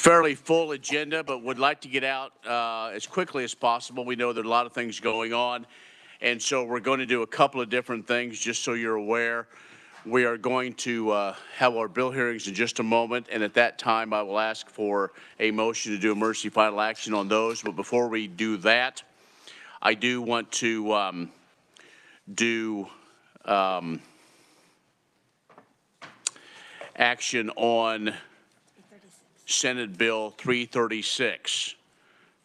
fairly full agenda, but would like to get out as quickly as possible. We know there are a lot of things going on, and so we're going to do a couple of different things just so you're aware. We are going to have our bill hearings in just a moment, and at that time I will ask for a motion to do emergency final action on those. But before we do that, I do want to do action on Senate Bill 336.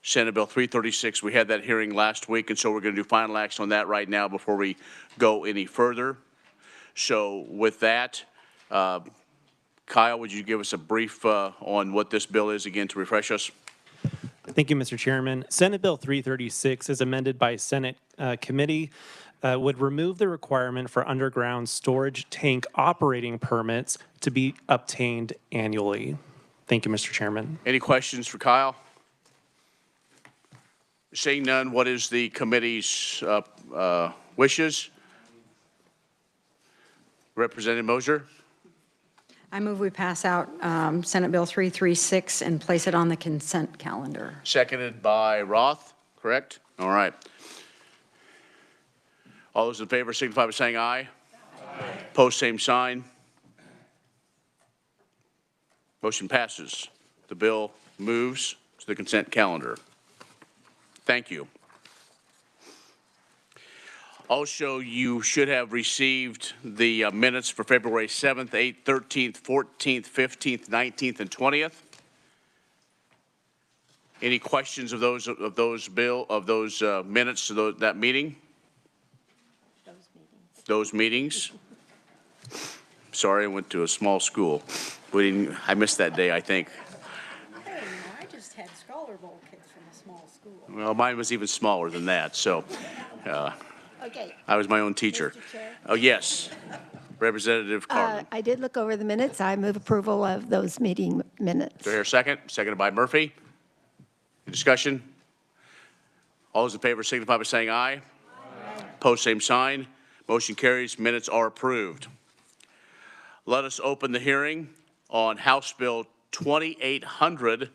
Senate Bill 336, we had that hearing last week, and so we're going to do final action on that right now before we go any further. So with that, Kyle, would you give us a brief on what this bill is again to refresh us? Thank you, Mr. Chairman. Senate Bill 336, as amended by Senate committee, would remove the requirement for underground storage tank operating permits to be obtained annually. Thank you, Mr. Chairman. Any questions for Kyle? Seeing none, what is the committee's wishes? Representative Moser? I move we pass out Senate Bill 336 and place it on the consent calendar. Seconded by Roth, correct? All right. All those in favor signify by saying aye. Aye. Opposed, same sign. Motion passes. The bill moves to the consent calendar. Thank you. Also, you should have received the minutes for February 7th, 8th, 13th, 14th, 15th, 19th, and 20th. Any questions of those minutes to that meeting? Those meetings. Sorry, I went to a small school. I missed that day, I think. I just had Scholar Bowl kids from a small school. Well, mine was even smaller than that, so Okay. I was my own teacher. Oh, yes. Representative Carmen. I did look over the minutes. I move approval of those meeting minutes. Do I hear a second? Seconded by Murphy. Discussion? All those in favor signify by saying aye. Aye. Opposed, same sign. Motion carries. Minutes are approved. Let us open the hearing on House Bill 2800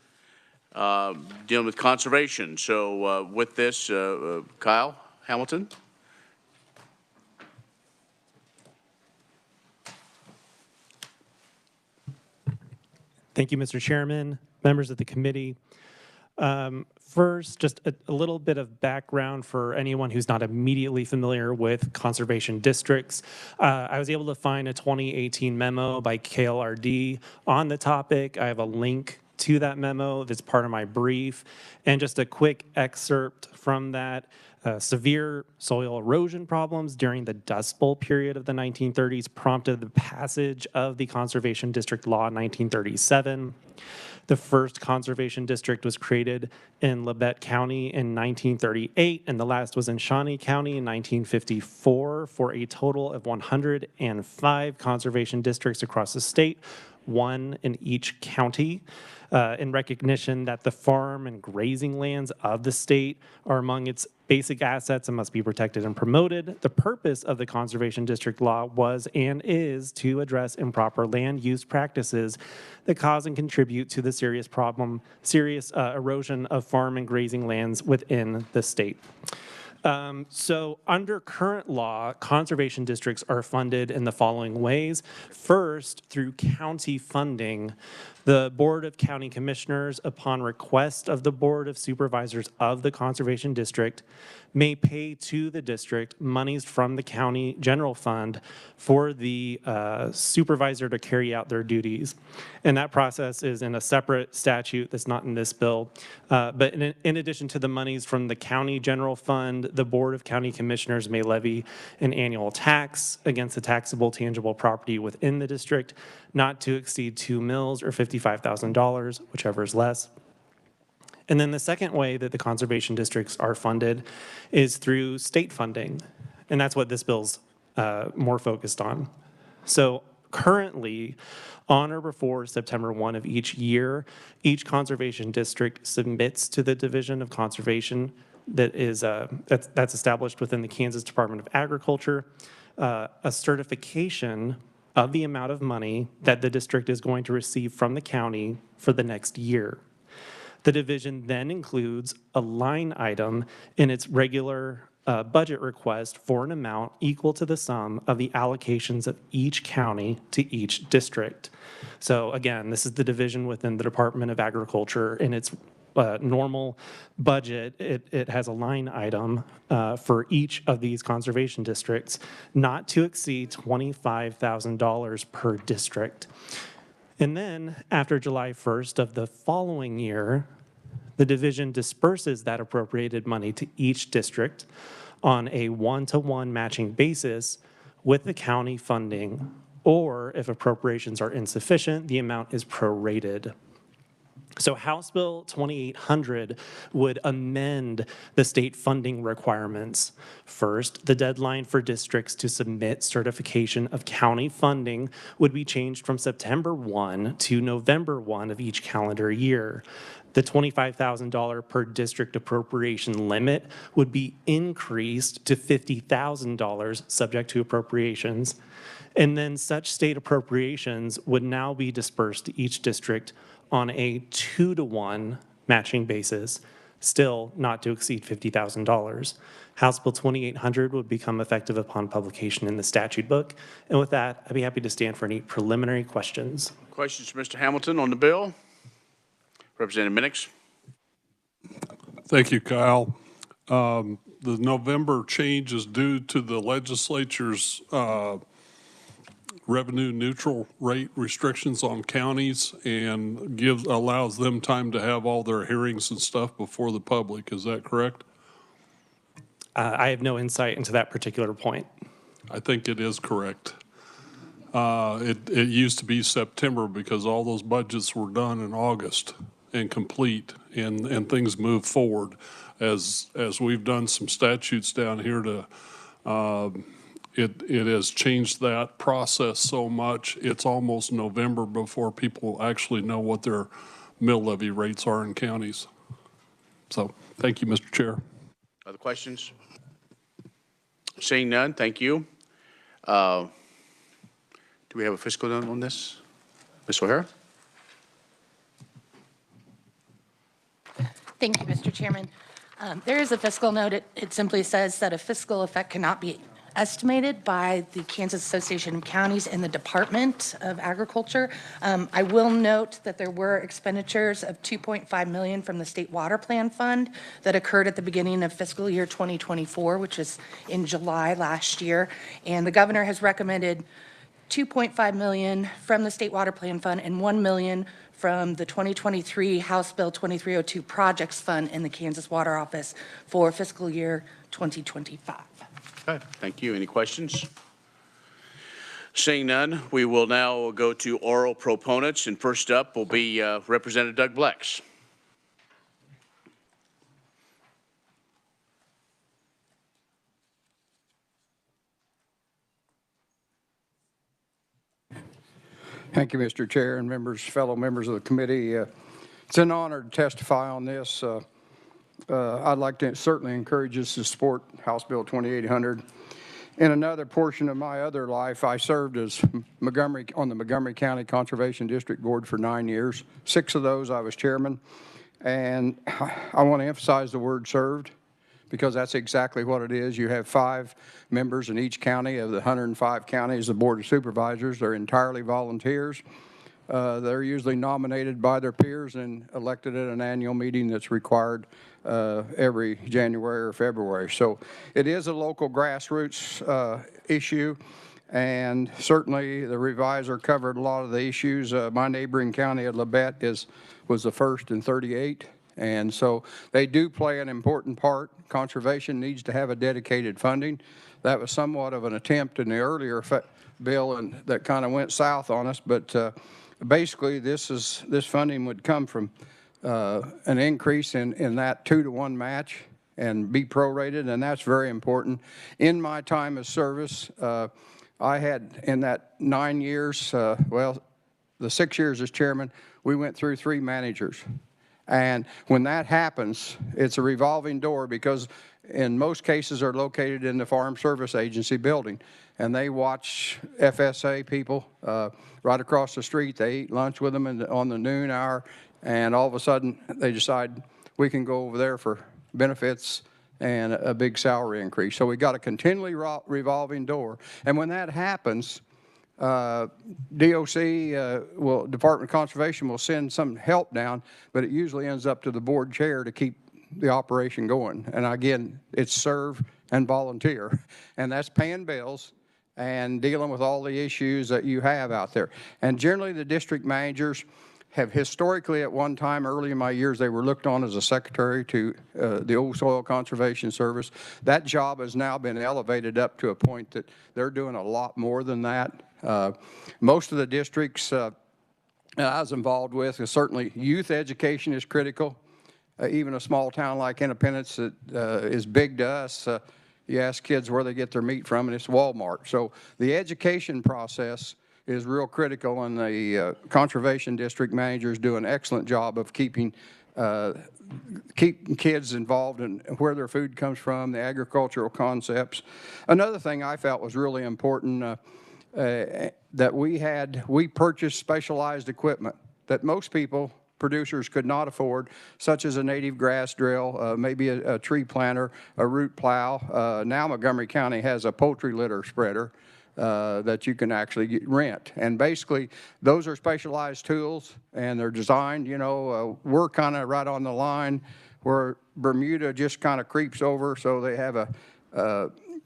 dealing with conservation. So with this, Kyle Hamilton. Thank you, Mr. Chairman, members of the committee. First, just a little bit of background for anyone who's not immediately familiar with conservation districts. I was able to find a 2018 memo by KLRD on the topic. I have a link to that memo that's part of my brief. And just a quick excerpt from that. Severe soil erosion problems during the Dust Bowl period of the 1930s prompted the passage of the Conservation District Law in 1937. The first conservation district was created in Labette County in 1938, and the last was in Shawnee County in 1954 for a total of 105 conservation districts across the state, one in each county. In recognition that the farm and grazing lands of the state are among its basic assets and must be protected and promoted. The purpose of the Conservation District Law was and is to address improper land use practices that cause and contribute to the serious erosion of farm and grazing lands within the state. So under current law, conservation districts are funded in the following ways. First, through county funding. The Board of County Commissioners, upon request of the Board of Supervisors of the Conservation District, may pay to the district monies from the county general fund for the supervisor to carry out their duties. And that process is in a separate statute that's not in this bill. But in addition to the monies from the county general fund, the Board of County Commissioners may levy an annual tax against the taxable tangible property within the district, not to exceed 2 mills or $55,000, whichever is less. And then the second way that the conservation districts are funded is through state funding. And that's what this bill's more focused on. So currently, on or before September 1 of each year, each conservation district submits to the Division of Conservation that's established within the Kansas Department of Agriculture a certification of the amount of money that the district is going to receive from the county for the next year. The division then includes a line item in its regular budget request for an amount equal to the sum of the allocations of each county to each district. So again, this is the division within the Department of Agriculture. In its normal budget, it has a line item for each of these conservation districts not to exceed $25,000 per district. And then after July 1st of the following year, the division disperses that appropriated money to each district on a one-to-one matching basis with the county funding, or if appropriations are insufficient, the amount is prorated. So House Bill 2800 would amend the state funding requirements. First, the deadline for districts to submit certification of county funding would be changed from September 1 to November 1 of each calendar year. The $25,000 per district appropriation limit would be increased to $50,000 subject to appropriations. And then such state appropriations would now be dispersed to each district on a 2-to-1 matching basis, still not to exceed $50,000. House Bill 2800 would become effective upon publication in the statute book. And with that, I'd be happy to stand for any preliminary questions. Questions for Mr. Hamilton on the bill? Representative Minix. Thank you, Kyle. The November change is due to the legislature's revenue neutral rate restrictions on counties and allows them time to have all their hearings and stuff before the public. Is that correct? I have no insight into that particular point. I think it is correct. It used to be September because all those budgets were done in August and complete, and things move forward. As we've done some statutes down here to it has changed that process so much, it's almost November before people actually know what their mill levy rates are in counties. So, thank you, Mr. Chair. Other questions? Seeing none, thank you. Do we have a fiscal note on this? Ms. O'Hara? Thank you, Mr. Chairman. There is a fiscal note. It simply says that a fiscal effect cannot be estimated by the Kansas Association of Counties and the Department of Agriculture. I will note that there were expenditures of $2.5 million from the State Water Plan Fund that occurred at the beginning of fiscal year 2024, which is in July last year. And the governor has recommended $2.5 million from the State Water Plan Fund and $1 million from the 2023 House Bill 2302 Projects Fund in the Kansas Water Office for fiscal year 2025. Okay, thank you. Any questions? Seeing none, we will now go to oral proponents, and first up will be Representative Doug Blex. Thank you, Mr. Chair and fellow members of the committee. It's an honor to testify on this. I'd like to certainly encourage us to support House Bill 2800. In another portion of my other life, I served as on the Montgomery County Conservation District Board for 9 years. 6 of those I was chairman. And I want to emphasize the word served, because that's exactly what it is. You have 5 members in each county. Of the 105 counties, the Board of Supervisors, they're entirely volunteers. They're usually nominated by their peers and elected at an annual meeting that's required every January or February. So it is a local grassroots issue, and certainly the revisor covered a lot of the issues. My neighboring county of Labette was the first in 38. And so they do play an important part. Conservation needs to have a dedicated funding. That was somewhat of an attempt in the earlier bill, and that kind of went south on us. But basically, this funding would come from an increase in that 2-to-1 match and be prorated, and that's very important. In my time of service, I had in that 9 years, the 6 years as chairman, we went through 3 managers. And when that happens, it's a revolving door, because in most cases are located in the Farm Service Agency building. And they watch FSA people right across the street. They eat lunch with them on the noon hour, and all of a sudden they decide we can go over there for benefits and a big salary increase. So we got a continually revolving door. And when that happens, DOC, Department of Conservation will send some help down, but it usually ends up to the board chair to keep the operation going. And again, it's serve and volunteer, and that's paying bills and dealing with all the issues that you have out there. And generally the district managers have historically, at one time early in my years, they were looked on as a secretary to the Old Soil Conservation Service. That job has now been elevated up to a point that they're doing a lot more than that. Most of the districts I was involved with, certainly youth education is critical. Even a small town like Independence that is big to us, you ask kids where they get their meat from, and it's Walmart. So the education process is real critical, and the conservation district managers do an excellent job of keeping kids involved in where their food comes from, the agricultural concepts. Another thing I felt was really important that we purchased specialized equipment that most producers could not afford, such as a native grass drill, maybe a tree planter, a root plow. Now Montgomery County has a poultry litter spreader that you can actually rent. And basically, those are specialized tools, and they're designed, we're kind of right on the line where Bermuda just kind of creeps over, so they have a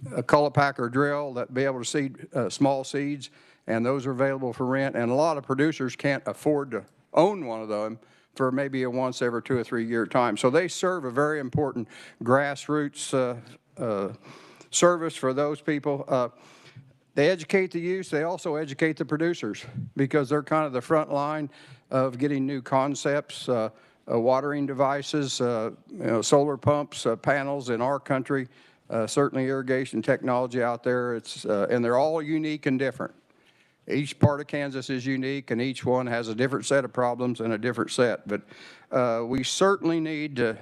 cultipacker drill that be able to seed small seeds, and those are available for rent. And a lot of producers can't afford to own one of them for maybe a once every 2 or 3 year time. So they serve a very important grassroots service for those people. They educate the youth. They also educate the producers because they're kind of the front line of getting new concepts, watering devices, solar pumps, panels in our country, certainly irrigation technology out there. And they're all unique and different. Each part of Kansas is unique, and each one has a different set of problems and a different set. But we certainly need to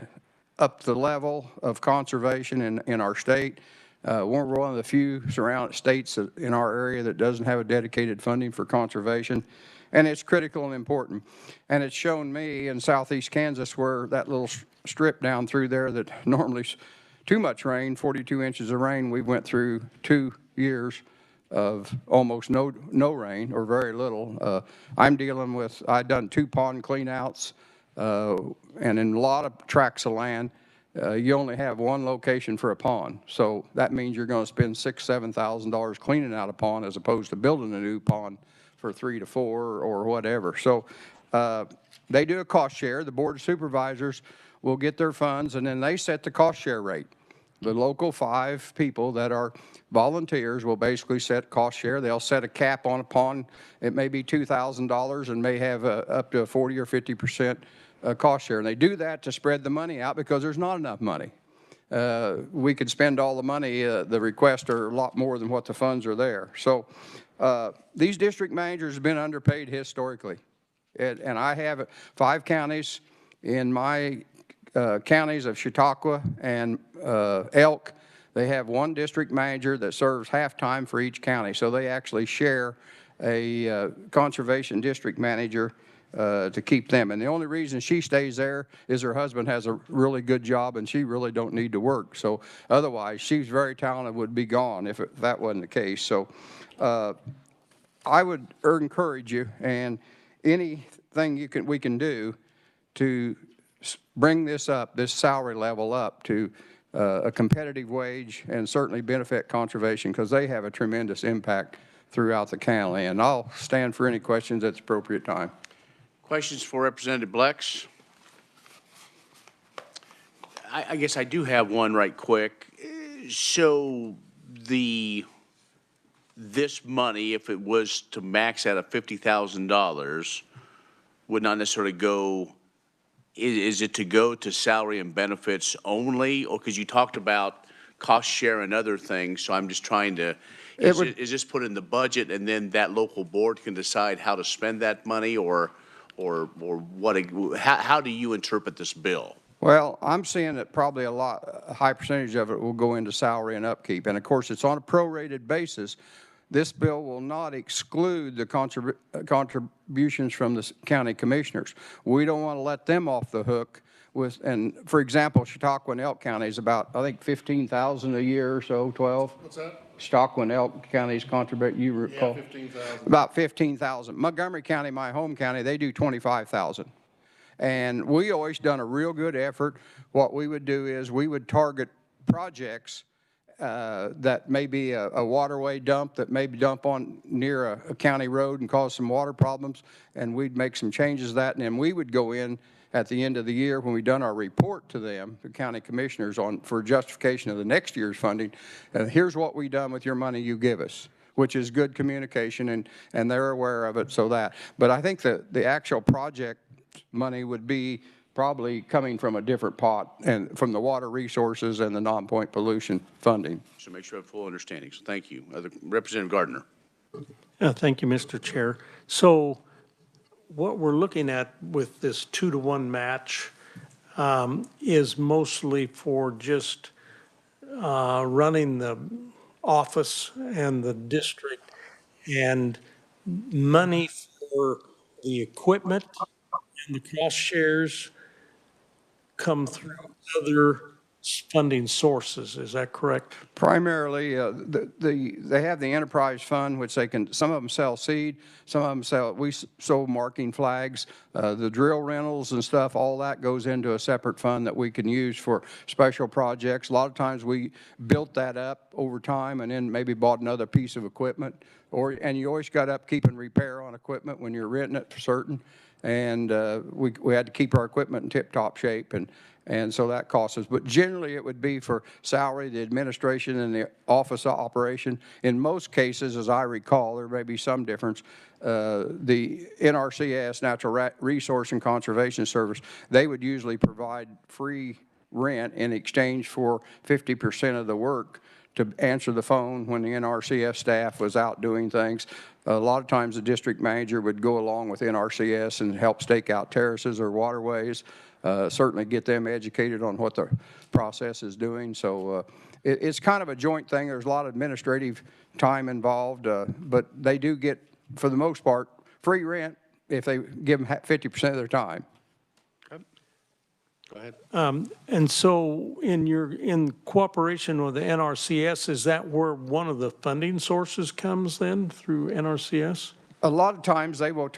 up the level of conservation in our state. We're one of the few surrounding states in our area that doesn't have a dedicated funding for conservation, and it's critical and important. And it's shown me in southeast Kansas where that little strip down through there that normally is too much rain, 42 inches of rain, we went through 2 years of almost no rain or very little. I'm dealing with, I've done 2 pond cleanouts, and in a lot of tracts of land, you only have one location for a pond. So that means you're going to spend $6,000 to $7,000 cleaning out a pond as opposed to building a new pond for 3 to 4 or whatever. So they do a cost share. The Board of Supervisors will get their funds, and then they set the cost share rate. The local 5 people that are volunteers will basically set cost share. They'll set a cap on a pond. It may be $2,000 and may have up to a 40 or 50% cost share. And they do that to spread the money out because there's not enough money. We could spend all the money. The requests are a lot more than what the funds are there. So these district managers have been underpaid historically. And I have 5 counties in my counties of Chautauqua and Elk. They have one district manager that serves half-time for each county. So they actually share a conservation district manager to keep them. And the only reason she stays there is her husband has a really good job and she really don't need to work. So otherwise, she's very talented, would be gone if that wasn't the case. So I would encourage you, and anything we can do to bring this salary level up to a competitive wage and certainly benefit conservation, because they have a tremendous impact throughout the county. And I'll stand for any questions at the appropriate time. Questions for Representative Blex? I guess I do have one right quick. So this money, if it was to max out at $50,000, would not necessarily go, is it to go to salary and benefits only? Or because you talked about cost share and other things, so I'm just trying to, is this put in the budget and then that local board can decide how to spend that money, or what? How do you interpret this bill? Well, I'm seeing that probably a high percentage of it will go into salary and upkeep. And of course, it's on a prorated basis. This bill will not exclude the contributions from the county commissioners. We don't want to let them off the hook with, and for example, Chautauqua and Elk County is about, I think, 15,000 a year or so, 12. What's that? Chautauqua and Elk Counties contribute, you recall? Yeah, 15,000. About 15,000. Montgomery County, my home county, they do 25,000. And we always done a real good effort. What we would do is we would target projects that may be a waterway dump that maybe dump on near a county road and cause some water problems, and we'd make some changes to that, and then we would go in at the end of the year when we done our report to them, the county commissioners, for justification of the next year's funding. Here's what we done with your money you give us, which is good communication, and they're aware of it. So that, but I think that the actual project money would be probably coming from a different pot and from the water resources and the non-point pollution funding. So make sure I have full understanding. So thank you. Representative Gardner. Thank you, Mr. Chair. So what we're looking at with this 2-to-1 match is mostly for just running the office and the district, and money for the equipment and the cost shares come through other funding sources. Is that correct? Primarily, they have the enterprise fund, which they can, some of them sell seed, some of them we sold marking flags, the drill rentals and stuff, all that goes into a separate fund that we can use for special projects. A lot of times we built that up over time and then maybe bought another piece of equipment, and you always got upkeep and repair on equipment when you're renting it for certain. And we had to keep our equipment in tip-top shape, and so that costs us. But generally, it would be for salary, the administration, and the office operation. In most cases, as I recall, there may be some difference, the NRCS, Natural Resource and Conservation Service, they would usually provide free rent in exchange for 50% of the work to answer the phone when the NRCS staff was out doing things. A lot of times the district manager would go along with NRCS and help stake out terraces or waterways, certainly get them educated on what the process is doing. So it's kind of a joint thing. There's a lot of administrative time involved, but they do get, for the most part, free rent if they give them 50% of their time. Go ahead. And so in cooperation with the NRCS, is that where one of the funding sources comes then, through NRCS? A lot of times they will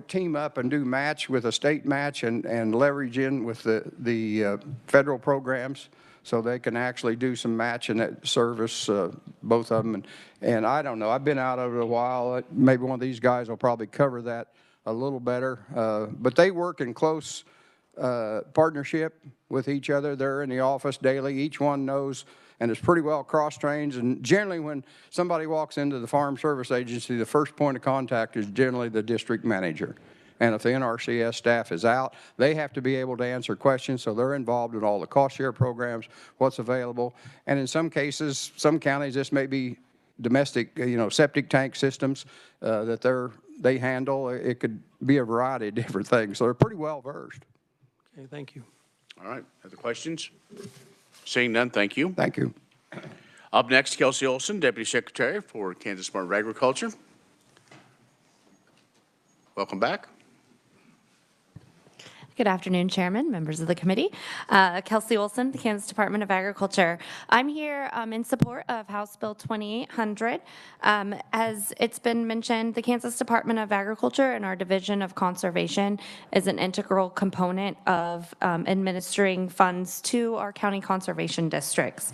team up and do match with a state match and leverage in with the federal programs, so they can actually do some match in that service, both of them. And I don't know, I've been out of it a while. Maybe one of these guys will probably cover that a little better. But they work in close partnership with each other. They're in the office daily. Each one knows and is pretty well cross-trained. And generally when somebody walks into the Farm Service Agency, the first point of contact is generally the district manager. And if the NRCS staff is out, they have to be able to answer questions, so they're involved in all the cost share programs, what's available. And in some cases, some counties, this may be domestic, septic tank systems that they handle. It could be a variety of different things. So they're pretty well versed. Okay, thank you. All right. Other questions? Seeing none, thank you. Thank you. Up next, Kelsey Olson, Deputy Secretary for Kansas Department of Agriculture. Welcome back. Good afternoon, Chairman, members of the committee. Kelsey Olson, the Kansas Department of Agriculture. I'm here in support of House Bill 2800. As it's been mentioned, the Kansas Department of Agriculture and our Division of Conservation is an integral component of administering funds to our county conservation districts.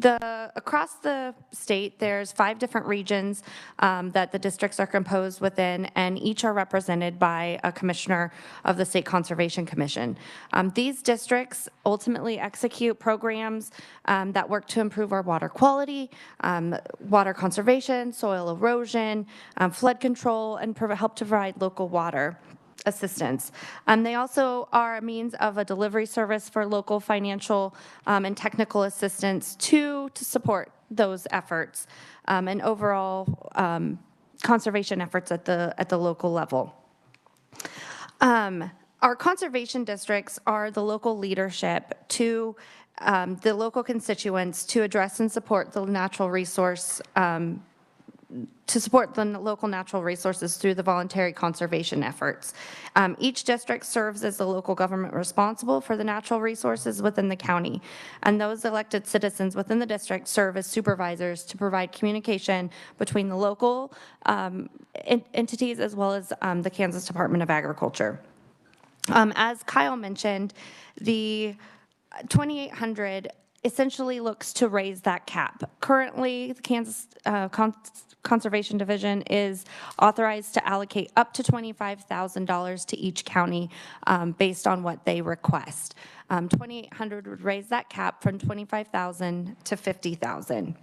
Across the state, there's 5 different regions that the districts are composed within, and each are represented by a commissioner of the State Conservation Commission. These districts ultimately execute programs that work to improve our water quality, water conservation, soil erosion, flood control, and help to provide local water assistance. They also are a means of a delivery service for local financial and technical assistance to support those efforts and overall conservation efforts at the local level. Our conservation districts are the local leadership to the local constituents to address and support the natural resource, to support the local natural resources through the voluntary conservation efforts. Each district serves as the local government responsible for the natural resources within the county, and those elected citizens within the district serve as supervisors to provide communication between the local entities as well as the Kansas Department of Agriculture. As Kyle mentioned, the 2,800 essentially looks to raise that cap. Currently, the Kansas Conservation Division is authorized to allocate up to $25,000 to each county based on what they request. 2,800 would raise that cap from $25,000 to $50,000.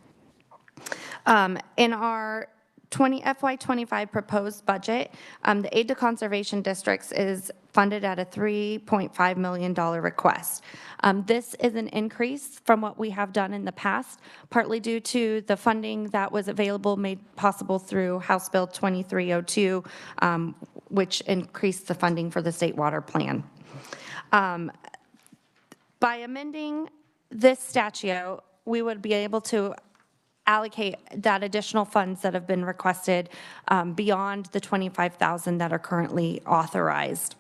In our FY25 proposed budget, the aid to conservation districts is funded at a $3.5 million request. This is an increase from what we have done in the past, partly due to the funding that was available made possible through House Bill 2302, which increased the funding for the state water plan. By amending this statute, we would be able to allocate that additional funds that have been requested beyond the $25,000 that are currently authorized.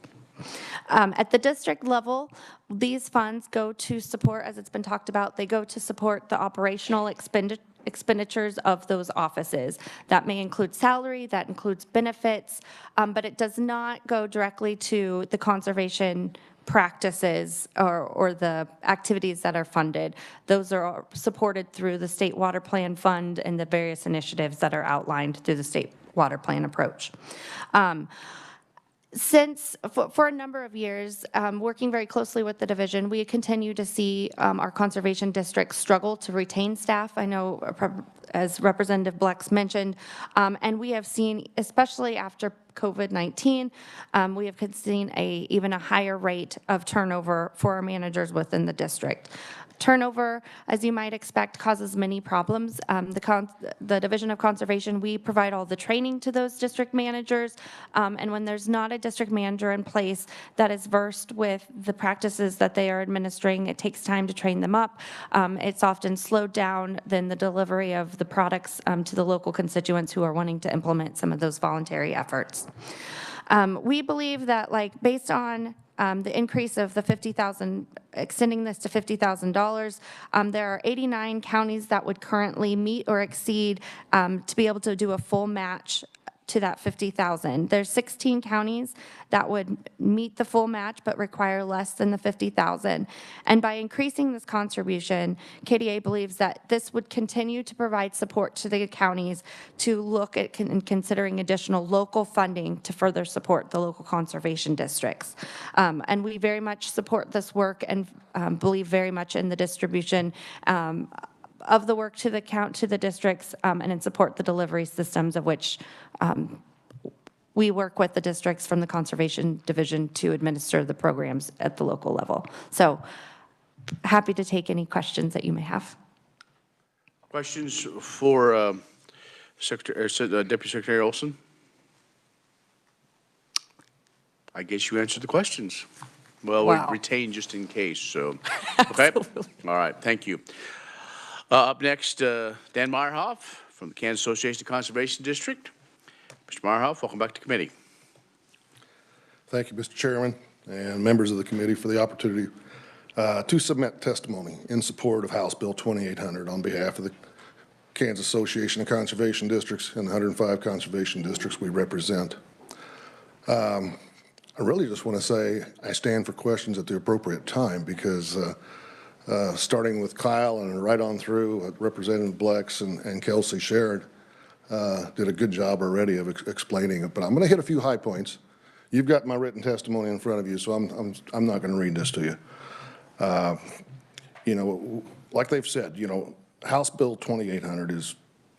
At the district level, these funds go to support, as it's been talked about, they go to support the operational expenditures of those offices. That may include salary, that includes benefits, but it does not go directly to the conservation practices or the activities that are funded. Those are supported through the State Water Plan Fund and the various initiatives that are outlined through the State Water Plan approach. For a number of years, working very closely with the division, we continue to see our conservation districts struggle to retain staff. I know, as Representative Blex mentioned, and we have seen, especially after COVID-19, we have seen even a higher rate of turnover for our managers within the district. Turnover, as you might expect, causes many problems. The Division of Conservation, we provide all the training to those district managers, and when there's not a district manager in place that is versed with the practices that they are administering, it takes time to train them up. It's often slowed down than the delivery of the products to the local constituents who are wanting to implement some of those voluntary efforts. We believe that, based on the increase of the $50,000, extending this to $50,000. There are 89 counties that would currently meet or exceed to be able to do a full match to that $50,000. There's 16 counties that would meet the full match but require less than the $50,000. And by increasing this contribution, KDA believes that this would continue to provide support to the counties to look at considering additional local funding to further support the local conservation districts. And we very much support this work and believe very much in the distribution of the work to the districts and in support the delivery systems of which we work with the districts from the Conservation Division to administer the programs at the local level. So happy to take any questions that you may have. Questions for Deputy Secretary Olson? I guess you answered the questions. Well, Wow. we retained just in case, so. Okay. All right, thank you. Up next, Dan Meyerhoff from the Kansas Association of Conservation District. Mr. Meyerhoff, welcome back to committee. Thank you, Mr. Chairman, and members of the committee for the opportunity to submit testimony in support of House Bill 2800 on behalf of the Kansas Association of Conservation Districts and the 105 conservation districts we represent. I really just want to say I stand for questions at the appropriate time because starting with Kyle and right on through, Representative Blex and Kelsey shared did a good job already of explaining it. But I'm going to hit a few high points. You've got my written testimony in front of you, so I'm not going to read this to you. You know, like they've said, you know, House Bill 2800 is,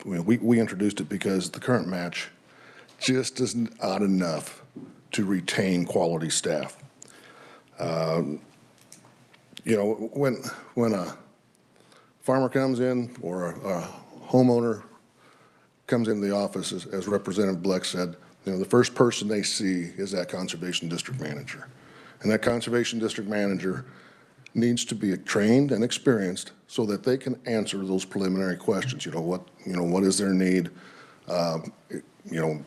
we introduced it because the current match just is not enough to retain quality staff. You know, when a farmer comes in or a homeowner comes into the office, as Representative Blex said, you know, the first person they see is that conservation district manager. And that conservation district manager needs to be trained and experienced so that they can answer those preliminary questions. What is their need?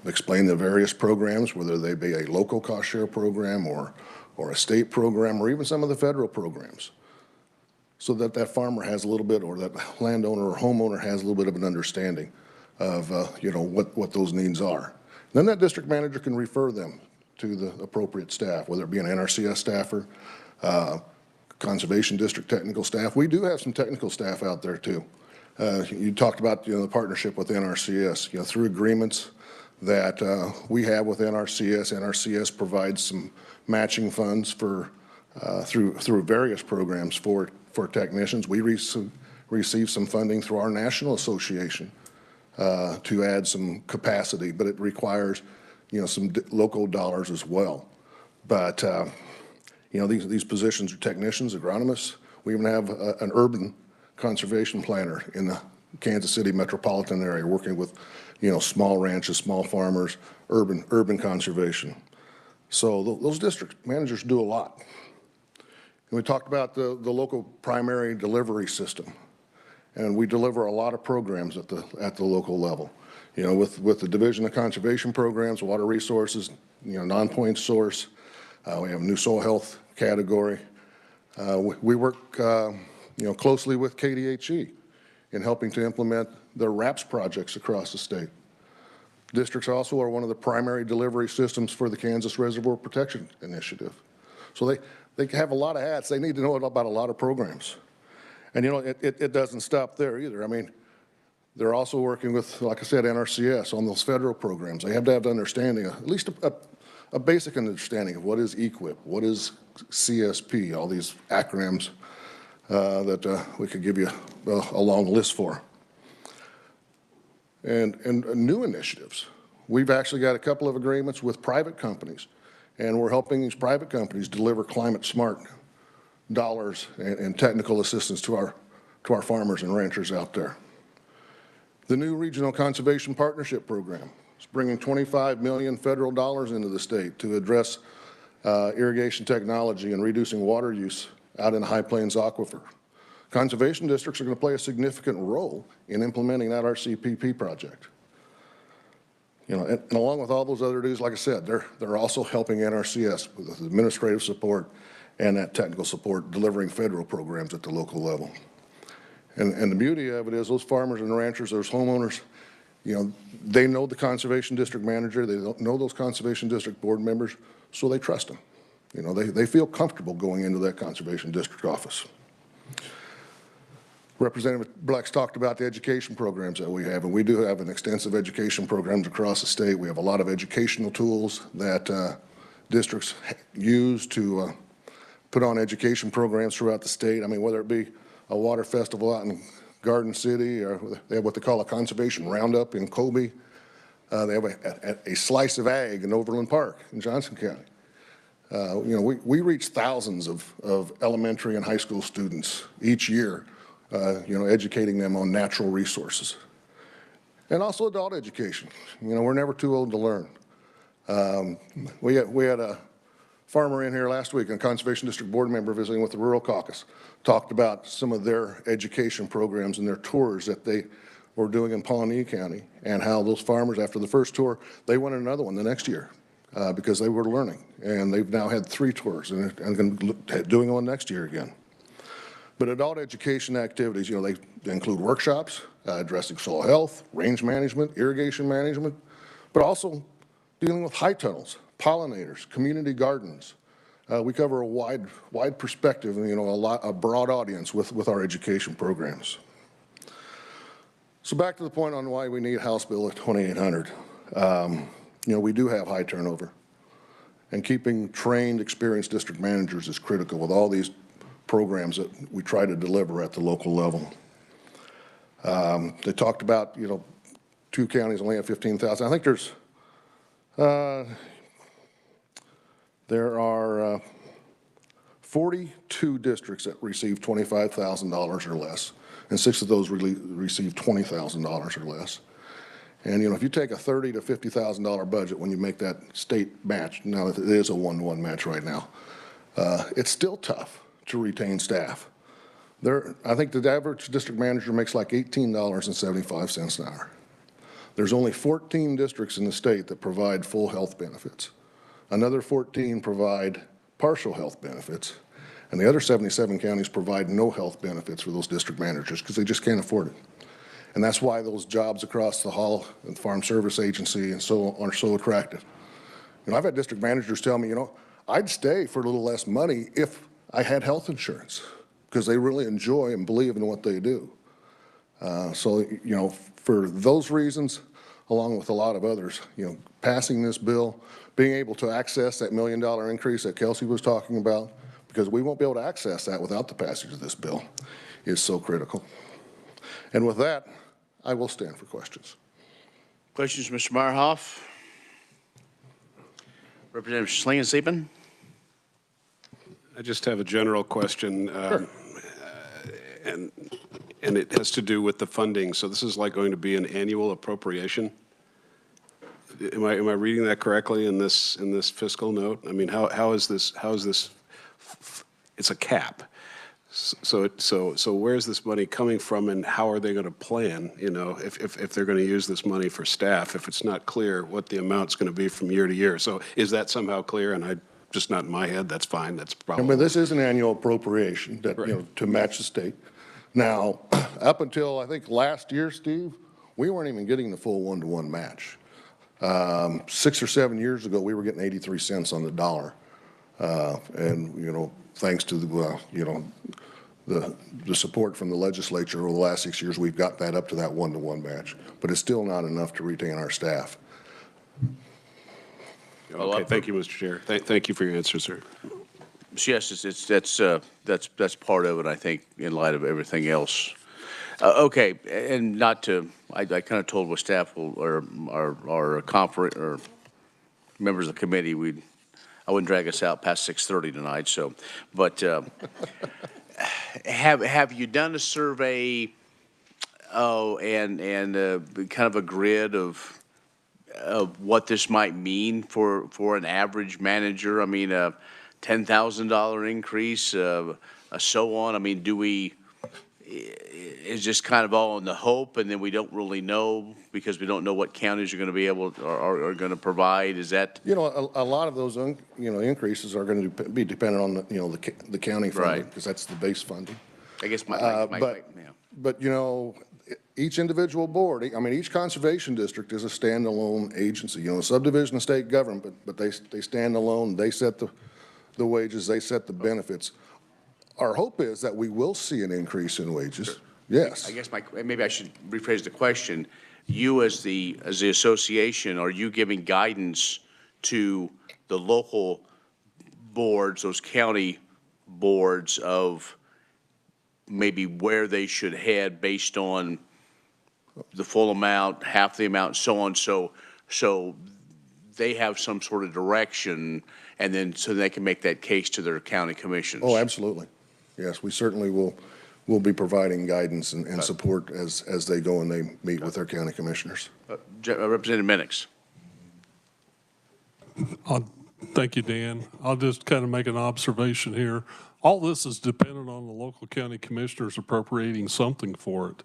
Explain the various programs, whether they be a local cost share program or a state program, or even some of the federal programs, so that that farmer has a little bit, or that landowner or homeowner has a little bit of an understanding of, what those needs are. Then that district manager can refer them to the appropriate staff, whether it be an NRCS staffer, conservation district technical staff. We do have some technical staff out there too. You talked about, the partnership with NRCS, through agreements that we have with NRCS. NRCS provides some matching funds for, through various programs for technicians. We receive some funding through our national association to add some capacity, but it requires, some local dollars as well. But, these positions are technicians, agronomists. We even have an urban conservation planner in the Kansas City metropolitan area working with, small ranches, small farmers, urban conservation. So those district managers do a lot. And we talked about the local primary delivery system, and we deliver a lot of programs at the local level. With the Division of Conservation Programs, water resources, non-point source. We have a new soil health category. We work, closely with KDHE in helping to implement their RAPS projects across the state. Districts also are one of the primary delivery systems for the Kansas Reservoir Protection Initiative. So they have a lot of hats. They need to know about a lot of programs. And, it doesn't stop there either. I mean, they're also working with, like I said, NRCS on those federal programs. They have to have the understanding, at least a basic understanding of what is EQIP, what is CSP, all these acronyms that we could give you a long list for. And new initiatives. We've actually got a couple of agreements with private companies, and we're helping these private companies deliver climate smart dollars and technical assistance to our farmers and ranchers out there. The new Regional Conservation Partnership Program is bringing $25 million federal dollars into the state to address irrigation technology and reducing water use out in the High Plains aquifer. Conservation districts are going to play a significant role in implementing that RCPP project. And along with all those other duties, like I said, they're also helping NRCS with administrative support and that technical support, delivering federal programs at the local level. And the beauty of it is those farmers and ranchers, those homeowners, they know the conservation district manager, they know those conservation district board members, so they trust them. They feel comfortable going into that conservation district office. Representative Blex talked about the education programs that we have, and we do have an extensive education programs across the state. We have a lot of educational tools that districts use to put on education programs throughout the state. I mean, whether it be a water festival out in Garden City, or they have what they call a conservation roundup in Colby. They have a slice of ag in Overland Park in Johnson County. We reach thousands of elementary and high school students each year, educating them on natural resources. And also adult education. We're never too old to learn. We had a farmer in here last week, a Conservation District board member visiting with the Rural Caucus, talked about some of their education programs and their tours that they were doing in Pawnee County, and how those farmers, after the first tour, they went another one the next year because they were learning. And they've now had 3 tours and doing one next year again. But adult education activities, they include workshops addressing soil health, range management, irrigation management, but also dealing with high tunnels, pollinators, community gardens. We cover a wide perspective, and a broad audience with our education programs. So back to the point on why we need House Bill 2800. We do have high turnover, and keeping trained, experienced district managers is critical with all these programs that we try to deliver at the local level. They talked about, 2 counties only have 15,000. I think there are 42 districts that receive $25,000 or less, and 6 of those receive $20,000 or less. And if you take a $30,000 to $50,000 budget when you make that state match, now it is a 1-to-1 match right now, It's still tough to retain staff. I think the average district manager makes like $18.75 an hour. There's only 14 districts in the state that provide full health benefits. Another 14 provide partial health benefits, and the other 77 counties provide no health benefits for those district managers because they just can't afford it. And that's why those jobs across the hall and Farm Service Agency and so on are so attractive. You know, I've had district managers tell me, you know, I'd stay for a little less money if I had health insurance, because they really enjoy and believe in what they do. So, you know, for those reasons, along with a lot of others, you know, passing this bill, being able to access that $1 million increase that Kelsey was talking about, because we won't be able to access that without the passage of this bill, is so critical. And with that, I will stand for questions. Questions, Mr. Meyerhoff? Representative Schlangensieben? I just have a general question. Sure. And it has to do with the funding. So this is like going to be an annual appropriation? Am I reading that correctly in this fiscal note? I mean, how is this, it's a cap. So where's this money coming from, and how are they going to plan, you know, if they're going to use this money for staff, if it's not clear what the amount's going to be from year to year? So is that somehow clear? And just not in my head, that's fine, that's probably. I mean, this is an annual appropriation that, you know, to match the state. Now, up until I think last year, Steve, we weren't even getting the full one-to-one match. 6 or 7 years ago, we were getting 83 cents on the dollar. And, you know, thanks to the, you know, the support from the legislature over the last 6 years, we've got that up to that one-to-one match. But it's still not enough to retain our staff. Okay, thank you, Mr. Chair. Thank you for your answer, sir. Yes, that's part of it, I think, in light of everything else. Okay, and not to, I kind of told with staff or our conference or members of the committee, I wouldn't drag us out past 6:30 tonight. So, but have you done a survey? Oh, and kind of a grid of what this might mean for an average manager? I mean, a $10,000 increase, so on. I mean, is just kind of all in the hope, and then we don't really know because we don't know what counties are going to be able are going to provide? Is that, you know, a lot of those increases are going to be dependent on the county funding, because that's the base funding. I guess but you know, each individual board, I mean, each conservation district is a standalone agency. You know, a subdivision of state government, but they stand alone. They set the wages. They set the benefits. Our hope is that we will see an increase in wages. Sure. Yes. I guess maybe I should rephrase the question. You as the association, are you giving guidance to the local boards, those county boards, of maybe where they should head based on the full amount, half the amount, so on, so they have some sort of direction, and then so they can make that case to their county commissions? Oh, absolutely. Yes, we certainly will be providing guidance and support as they go and they meet with their county commissioners. Representative Minix. Thank you, Dan. I'll just kind of make an observation here. All this is dependent on the local county commissioners appropriating something for it.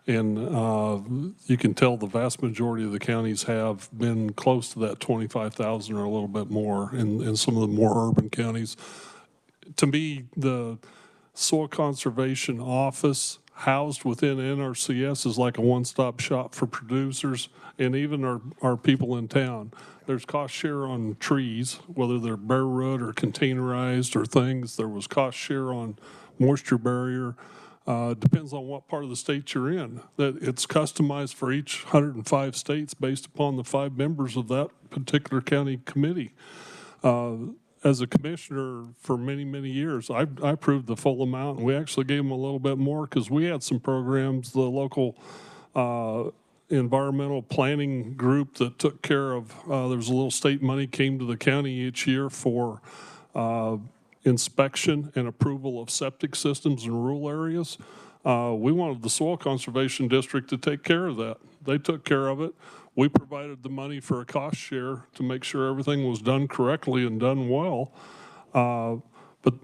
And you can tell the vast majority of the counties have been close to that 25,000 or a little bit more in some of the more urban counties. To me, the Soil Conservation Office housed within NRCS is like a one-stop shop for producers and even our people in town. There's cost share on trees, whether they're bare root or containerized or things. There was cost share on moisture barrier. Depends on what part of the state you're in. That it's customized for each 105 states based upon the 5 members of that particular county committee. As a commissioner for many, many years, I approved the full amount, and we actually gave them a little bit more because we had some programs, the local environmental planning group that took care of, there was a little state money came to the county each year for inspection and approval of septic systems in rural areas. We wanted the Soil Conservation District to take care of that. They took care of it. We provided the money for a cost share to make sure everything was done correctly and done well. But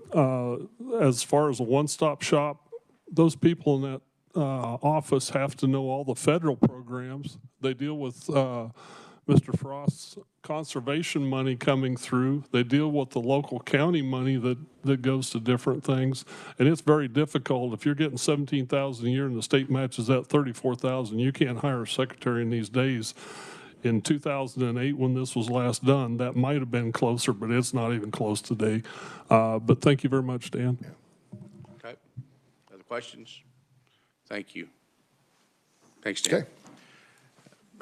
as far as a one-stop shop, those people in that office have to know all the federal programs. They deal with Mr. Frost's conservation money coming through. They deal with the local county money that goes to different things. And it's very difficult. If you're getting $17,000 a year and the state matches that $34,000, you can't hire a secretary in these days. In 2008, when this was last done, that might have been closer, but it's not even close today. But thank you very much, Dan. Okay. Other questions? Thank you. Thanks, Dan.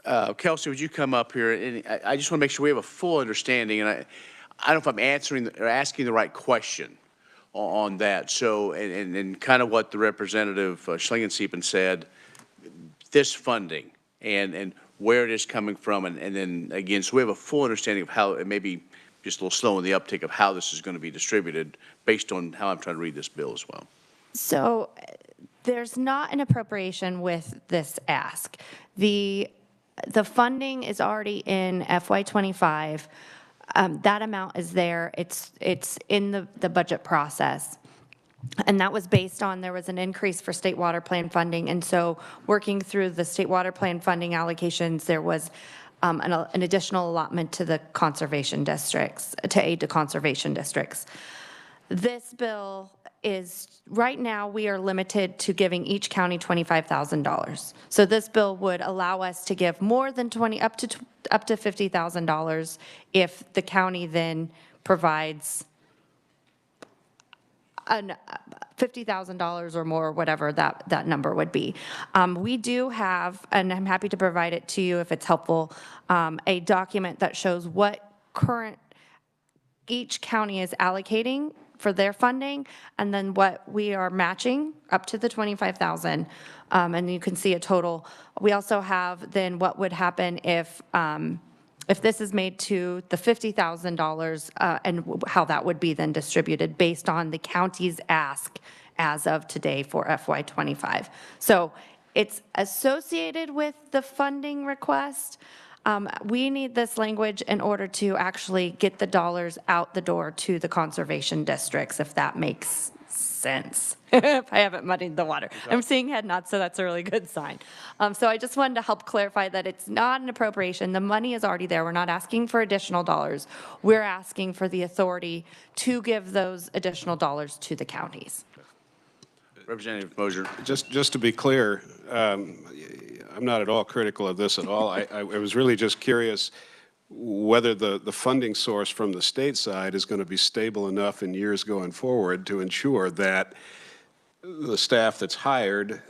Okay. Kelsey, would you come up here? And I just want to make sure we have a full understanding, and I don't know if I'm answering or asking the right question on that. So, and kind of what the Representative Schlingensieben said, this funding and where it is coming from, and then again, so we have a full understanding of how, it may be just a little slow in the uptake of how this is going to be distributed based on how I'm trying to read this bill as well. So there's not an appropriation with this ask. The funding is already in FY25. That amount is there. It's in the budget process. And that was based on, there was an increase for state water plan funding. And so working through the state water plan funding allocations, there was an additional allotment to the conservation districts, to aid to conservation districts. This bill is, right now, we are limited to giving each county $25,000. So this bill would allow us to give more than up to $50,000 if the county then provides $50,000 or more, whatever that number would be. We do have, and I'm happy to provide it to you if it's helpful, a document that shows what current each county is allocating for their funding, and then what we are matching up to the $25,000, and you can see a total. We also have then what would happen if this is made to the $50,000, and how that would be then distributed based on the county's ask as of today for FY25. So it's associated with the funding request. We need this language in order to actually get the dollars out the door to the conservation districts, if that makes sense. If I haven't muddied the water. I'm seeing head nods, so that's a really good sign. So I just wanted to help clarify that it's not an appropriation. The money is already there. We're not asking for additional dollars. We're asking for the authority to give those additional dollars to the counties. Representative Mosier. Just to be clear, I'm not at all critical of this at all. I was really just curious whether the funding source from the state side is going to be stable enough in years going forward to ensure that the staff that's hired,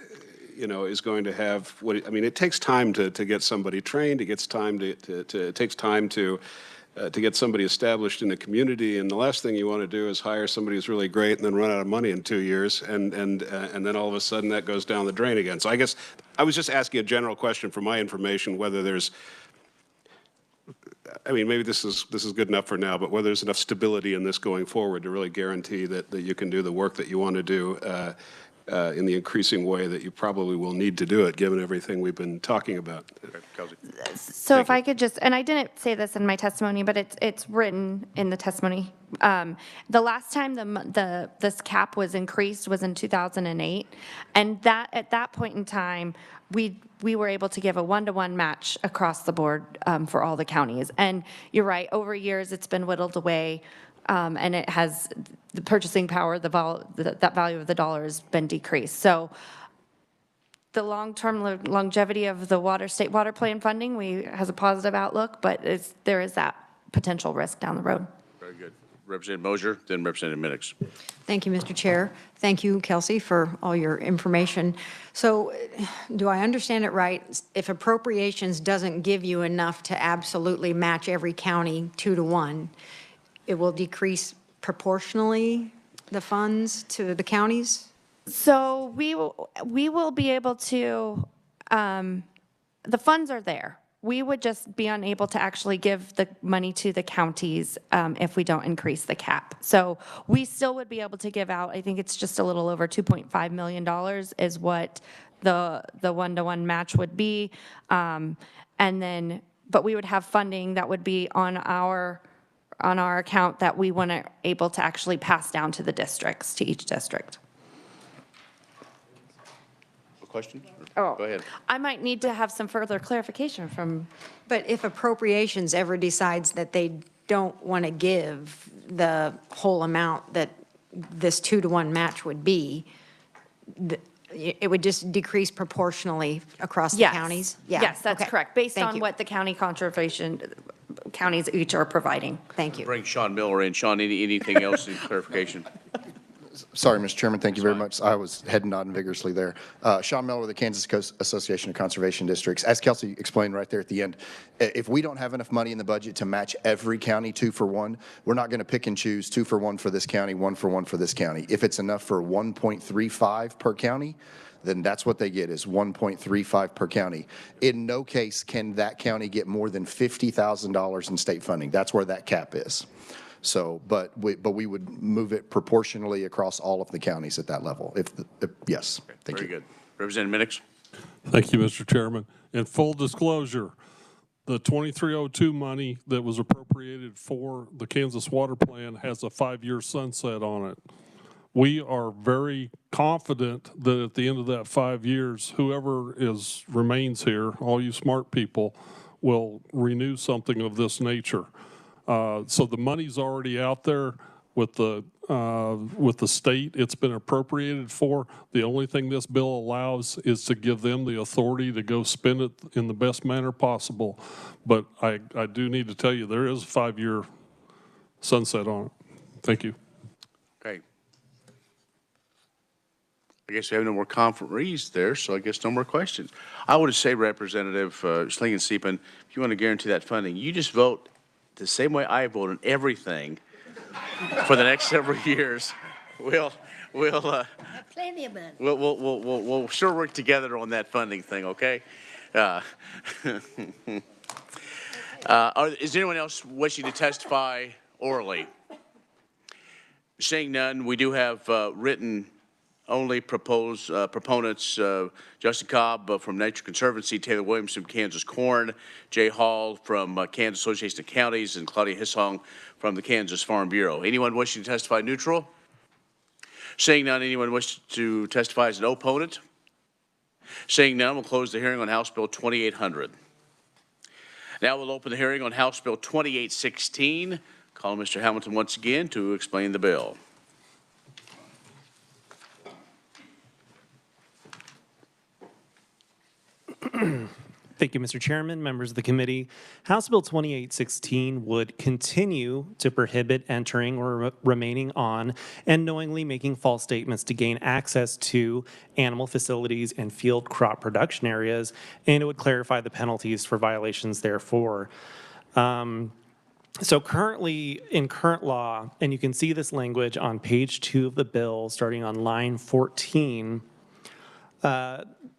is going to have what, I mean, it takes time to get somebody trained. It takes time to get somebody established in the community. And the last thing you want to do is hire somebody who's really great and then run out of money in 2 years. And then all of a sudden that goes down the drain again. So I guess I was just asking a general question for my information, whether there's, I mean, maybe this is good enough for now, but whether there's enough stability in this going forward to really guarantee that you can do the work that you want to do in the increasing way that you probably will need to do it, given everything we've been talking about. So if I could just, and I didn't say this in my testimony, but it's written in the testimony. The last time this cap was increased was in 2008, and at that point in time, we were able to give a one-to-one match across the board for all the counties. And you're right, over years it's been whittled away, and it has the purchasing power, that value of the dollar has been decreased. So the long-term longevity of the state water plan funding has a positive outlook, but there is that potential risk down the road. Very good. Representative Mosier, then Representative Minix. Thank you, Mr. Chair. Thank you, Kelsey, for all your information. So do I understand it right? If appropriations doesn't give you enough to absolutely match every county 2-to-1, it will decrease proportionally the funds to the counties? So we will be able to, the funds are there. We would just be unable to actually give the money to the counties if we don't increase the cap. So we still would be able to give out, I think it's just a little over $2.5 million is what the one-to-one match would be. And then, but we would have funding that would be on our our account that we weren't able to actually pass down to the districts, to each district. A question? Oh. Go ahead. I might need to have some further clarification from, But if appropriations ever decides that they don't want to give the whole amount that this 2-to-1 match would be, it would just decrease proportionally across the yes. counties? Yeah. Yes, that's Okay. correct, based Thank on you. what the counties each are providing. Thank you. Bring Sean Miller in. Sean, anything else in clarification? Sorry, Mr. Chairman, thank you very much. I was head nodding vigorously there. Sean Miller with the Kansas Coast Association of Conservation Districts. As Kelsey explained right there at the end, if we don't have enough money in the budget to match every county 2-for-1, we're not going to pick and choose 2-for-1 for this county, 1-for-1 for this county. If it's enough for 1.35 per county, then that's what they get, is 1.35 per county. In no case can that county get more than $50,000 in state funding. That's where that cap is. So, but we would move it proportionally across all of the counties at that level. Yes, thank you. Very good. Representative Minix? Thank you, Mr. Chairman. In full disclosure, the 2302 money that was appropriated for the Kansas Water Plan has a 5-year sunset on it. We are very confident that at the end of that 5 years, whoever remains here, all you smart people, will renew something of this nature. So the money's already out there with the state. It's been appropriated for. The only thing this bill allows is to give them the authority to go spend it in the best manner possible. But I do need to tell you, there is a 5-year sunset on it. Thank you. Okay. I guess we have no more conferees there, so I guess no more questions. I would say, Representative Schlingensieben, if you want to guarantee that funding, you just vote the same way I vote on everything for the next several years. We'll Plenty of money. we'll sure work together on that funding thing, okay? Is anyone else wishing to testify orally? Seeing none, we do have written only proponents, Justin Cobb from Nature Conservancy, Taylor Williams from Kansas Corn, Jay Hall from Kansas Association of Counties, and Claudia Hissong from the Kansas Farm Bureau. Anyone wishing to testify neutral? Seeing none, anyone wish to testify as an opponent? Seeing none, we'll close the hearing on House Bill 2800. Now we'll open the hearing on House Bill 2816. Call Mr. Hamilton once again to explain the bill. Thank you, Mr. Chairman, members of the committee. House Bill 2816 would continue to prohibit entering or remaining on and knowingly making false statements to gain access to animal facilities and field crop production areas, and it would clarify the penalties for violations therefore. So currently, in current law, and you can see this language on page 2 of the bill, starting on line 14,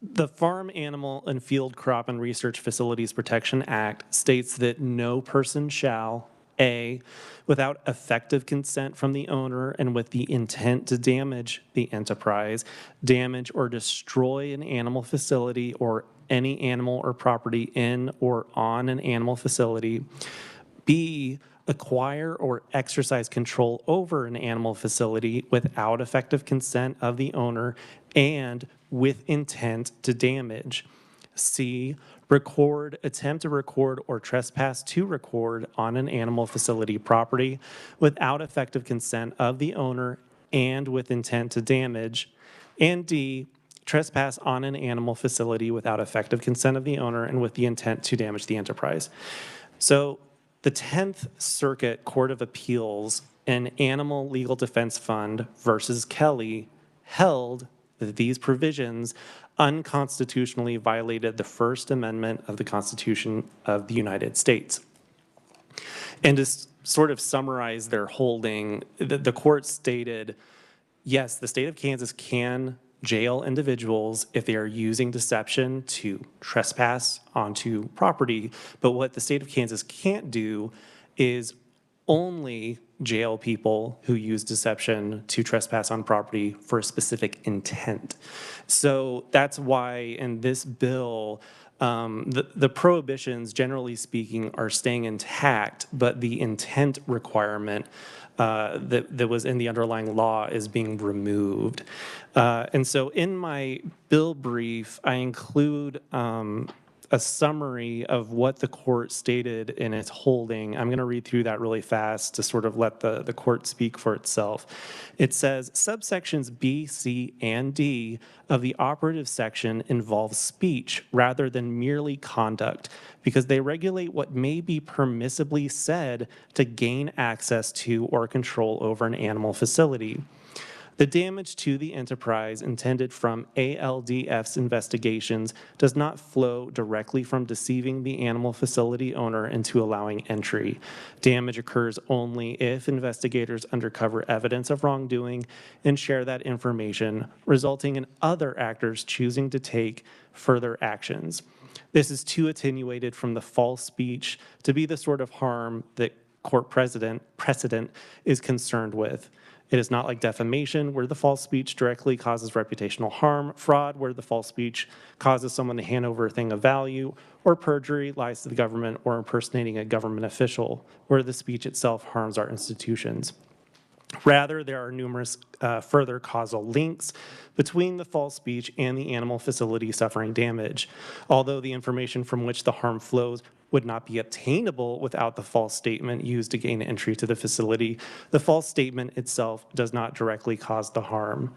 the Farm Animal and Field Crop and Research Facilities Protection Act states that no person shall, A, without effective consent from the owner and with the intent to damage the enterprise, damage or destroy an animal facility or any animal or property in or on an animal facility, B, acquire or exercise control over an animal facility without effective consent of the owner and with intent to damage. C, attempt to record or trespass to record on an animal facility property without effective consent of the owner and with intent to damage. And D, trespass on an animal facility without effective consent of the owner and with the intent to damage the enterprise. So the 10th Circuit Court of Appeals in Animal Legal Defense Fund versus Kelly held that these provisions unconstitutionally violated the First Amendment of the Constitution of the United States. And to sort of summarize their holding, the court stated, yes, the state of Kansas can jail individuals if they are using deception to trespass onto property, but what the state of Kansas can't do is only jail people who use deception to trespass on property for a specific intent. So that's why in this bill, The prohibitions, generally speaking, are staying intact, but the intent requirement that was in the underlying law is being removed. And so in my bill brief, I include a summary of what the court stated in its holding. I'm going to read through that really fast to sort of let the court speak for itself. It says, subsections B, C, and D of the operative section involve speech rather than merely conduct because they regulate what may be permissibly said to gain access to or control over an animal facility. The damage to the enterprise intended from ALDF's investigations does not flow directly from deceiving the animal facility owner into allowing entry. Damage occurs only if investigators uncover evidence of wrongdoing and share that information, resulting in other actors choosing to take further actions. This is too attenuated from the false speech to be the sort of harm that court precedent is concerned with. It is not like defamation, where the false speech directly causes reputational harm, fraud, where the false speech causes someone to hand over a thing of value, or perjury, lies to the government, or impersonating a government official, where the speech itself harms our institutions. Rather, there are numerous further causal links between the false speech and the animal facility suffering damage. Although the information from which the harm flows would not be obtainable without the false statement used to gain entry to the facility, the false statement itself does not directly cause the harm.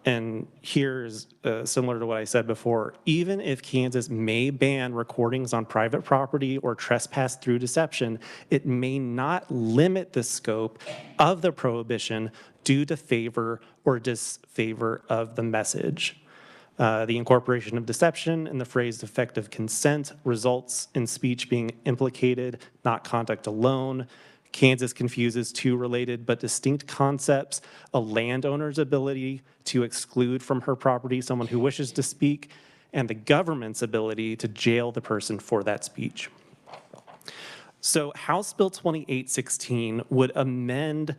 And here's similar to what I said before, even if Kansas may ban recordings on private property or trespass through deception, it may not limit the scope of the prohibition due to favor or disfavor of the message. The incorporation of deception in the phrase effective consent results in speech being implicated, not conduct alone. Kansas confuses two related but distinct concepts, a landowner's ability to exclude from her property someone who wishes to speak, and the government's ability to jail the person for that speech. So House Bill 2816 would amend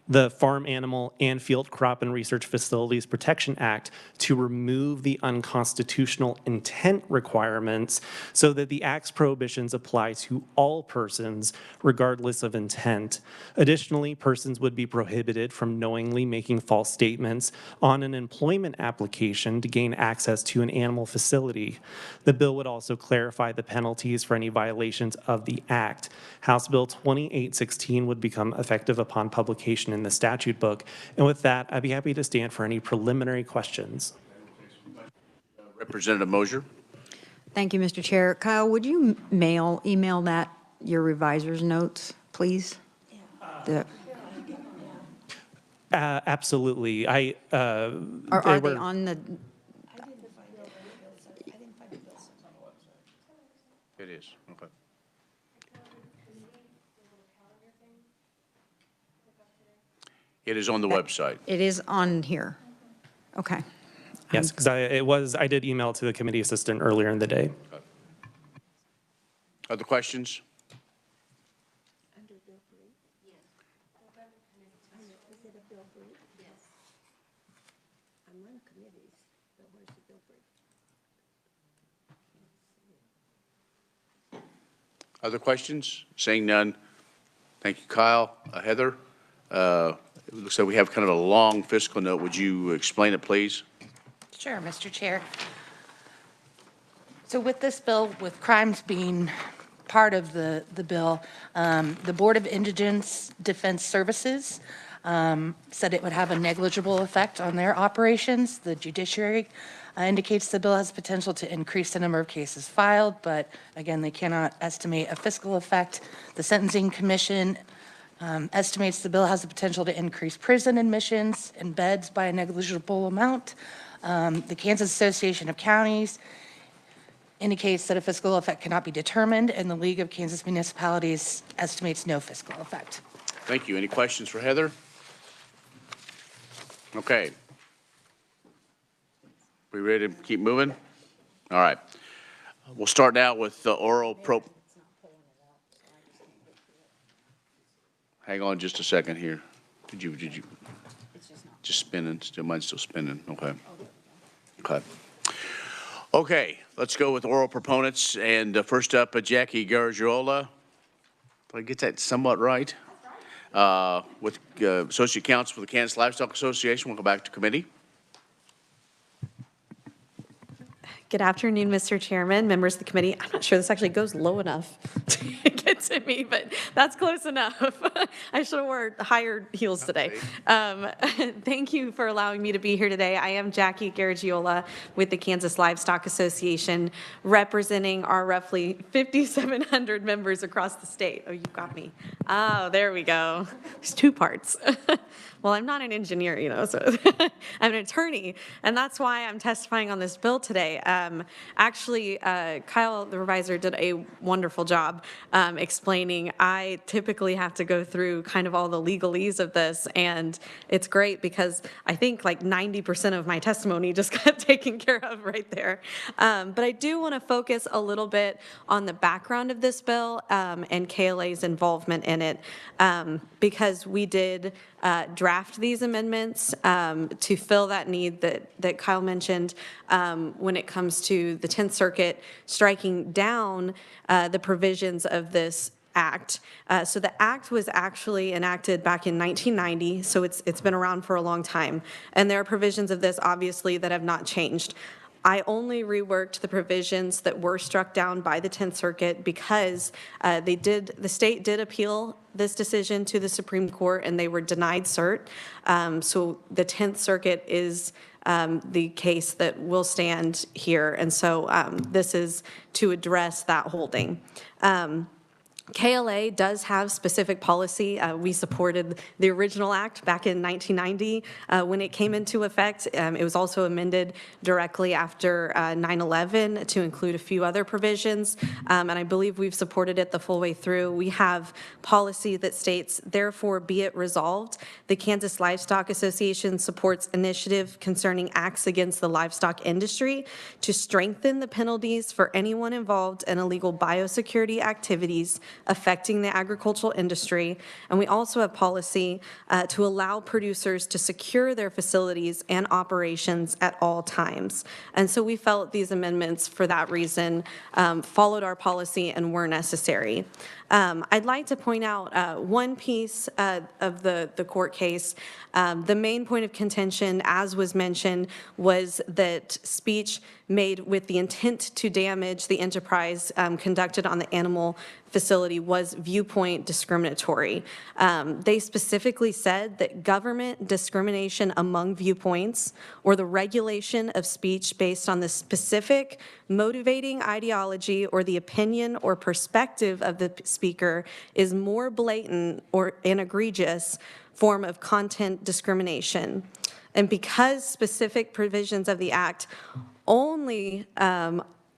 the Farm Animal and Field Crop and Research Facilities Protection Act to remove the unconstitutional intent requirements so that the Act's prohibitions apply to all persons regardless of intent. Additionally, persons would be prohibited from knowingly making false statements on an employment application to gain access to an animal facility. The bill would also clarify the penalties for any violations of the Act. House Bill 2816 would become effective upon publication in the statute book. And with that, I'd be happy to stand for any preliminary questions. Representative Mosier. Thank you, Mr. Chair. Kyle, would you email that, your reviser's notes, please? Absolutely. Are they on the? It is, okay. It is on the website. It is on here. Okay. Yes, because I did email to the committee assistant earlier in the day. Okay. Other questions? Other questions? Seeing none. Thank you, Kyle. Heather, it looks like we have kind of a long fiscal note. Would you explain it, please? Sure, Mr. Chair. So with this bill, with crimes being part of the bill, the Board of Indigent Defense Services said it would have a negligible effect on their operations. The judiciary indicates the bill has potential to increase the number of cases filed, but again, they cannot estimate a fiscal effect. The Sentencing Commission estimates the bill has the potential to increase prison admissions and beds by a negligible amount. The Kansas Association of Counties indicates that a fiscal effect cannot be determined, and the League of Kansas Municipalities estimates no fiscal effect. Thank you. Any questions for Heather? Okay. We ready to keep moving? All right. We'll start now with the oral Hang on just a second here. Did you? Just spinning. Mine's still spinning. Okay. Okay. Okay, let's go with oral proponents. And first up, Jackie Garagiola. Did I get that somewhat right? With Associate Counsel for the Kansas Livestock Association. We'll go back to committee. Good afternoon, Mr. Chairman, members of the committee. I'm not sure this actually goes low enough to get to me, but that's close enough. I should have worn higher heels today. Thank you for allowing me to be here today. I am Jackie Garagiola with the Kansas Livestock Association, representing our roughly 5,700 members across the state. Oh, you got me. Oh, there we go. There's two parts. Well, I'm not an engineer, so I'm an attorney, and that's why I'm testifying on this bill today. Actually, Kyle, the revisor, did a wonderful job explaining. I typically have to go through kind of all the legalese of this, and it's great because I think like 90% of my testimony just got taken care of right there. But I do want to focus a little bit on the background of this bill and KLA's involvement in it, because we did draft these amendments to fill that need that Kyle mentioned when it comes to the 10th Circuit striking down the provisions of this act. So the act was actually enacted back in 1990, so it's been around for a long time. And there are provisions of this, obviously, that have not changed. I only reworked the provisions that were struck down by the 10th Circuit because the state did appeal this decision to the Supreme Court and they were denied cert. So the 10th Circuit is the case that will stand here. And so this is to address that holding. KLA does have specific policy. We supported the original act back in 1990 when it came into effect. It was also amended directly after 9/11 to include a few other provisions, and I believe we've supported it the full way through. We have policy that states, therefore be it resolved, the Kansas Livestock Association supports initiative concerning acts against the livestock industry to strengthen the penalties for anyone involved in illegal biosecurity activities affecting the agricultural industry. And we also have policy to allow producers to secure their facilities and operations at all times. And so we felt these amendments, for that reason, followed our policy and were necessary. I'd like to point out one piece of the court case. The main point of contention, as was mentioned, was that speech made with the intent to damage the enterprise conducted on the animal facility was viewpoint discriminatory. They specifically said that government discrimination among viewpoints or the regulation of speech based on the specific motivating ideology or the opinion or perspective of the speaker is more blatant or an egregious form of content discrimination. And because specific provisions of the act only